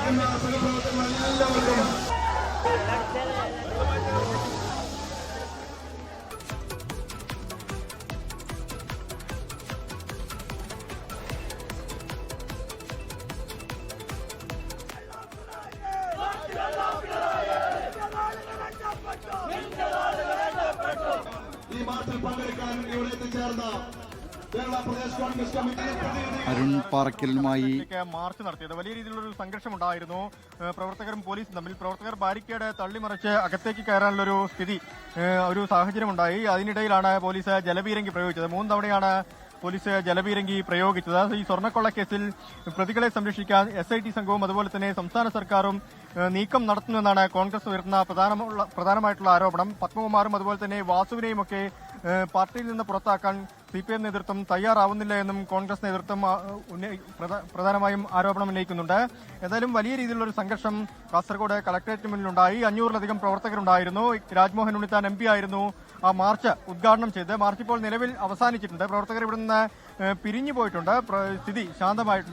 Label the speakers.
Speaker 1: ഈ മാർച്ചിൽ പങ്കെടുക്കാൻ ഇവിടെ എത്തിച്ചേർന്ന കേരള പ്രദേശ് കോൺഗ്രസ് കമ്മിറ്റി
Speaker 2: അരുൺ പാറക്കലുമായി
Speaker 3: മാർച്ച് നടത്തിയത് വലിയ രീതിയിലുള്ള ഒരു സംഘർഷമുണ്ടായിരുന്നു. പ്രവർത്തകരും പോലീസും തമ്മിൽ. പ്രവർത്തകർ ബാരിക്കേഡ് തള്ളിമറിച്ച് അകത്തേക്ക് കയറാനുള്ളൊരു ഒരു സാഹചര്യമുണ്ടായി. അതിനിടയിലാണ് പോലീസ് ജലപീരങ്കി പ്രയോഗിച്ചത്. 3 തവണയാണ് പോലീസ് ജലപീരങ്കി പ്രയോഗിച്ചത്. ഈ സ്വർണ്ണക്കൊള്ള കേസിൽ പ്രതികളെ സംരക്ഷിക്കാൻ SIT സംഘവും അതുപോലെ തന്നെ സംസ്ഥാന സർക്കാരും നീക്കം നടത്തുന്നുവെന്നാണ് കോൺഗ്രസ് ഉയർത്തുന്ന പ്രധാനമായിട്ടുള്ള ആരോപണം. പത്മകുമാറും അതുപോലെ തന്നെ വാസുവിനെയും ഒക്കെ പാർട്ടിയിൽ നിന്ന് പുറത്താക്കാൻ CPM നേതൃത്വം തയ്യാറാവുന്നില്ല എന്നും കോൺഗ്രസ് നേതൃത്വം പ്രധാനമായും ആരോപണം ഉന്നയിക്കുന്നുണ്ട്. ഏതായാലും വലിയ രീതിയിലുള്ള ഒരു സംഘർഷം കാസർഗോഡ് കളക്ടറേറ്റിന് മുന്നിലുണ്ടായി. 500-ലധികം പ്രവർത്തകരുണ്ടായിരുന്നു. രാജ്മോഹൻ ഉണ്ണിത്താൻ MP ആയിരുന്നു ആ മാർച്ച് ഉദ്ഘാടനം ചെയ്ത്. മാർച്ച് ഇപ്പോൾ നിലവിൽ അവസാനിച്ചിട്ടുണ്ട്. പ്രവർത്തകർ ഇവിടെ നിന്ന് പിരിഞ്ഞു പോയിട്ടുണ്ട്. സ്ഥിതി ശാന്തമായിട്ടുണ്ട്.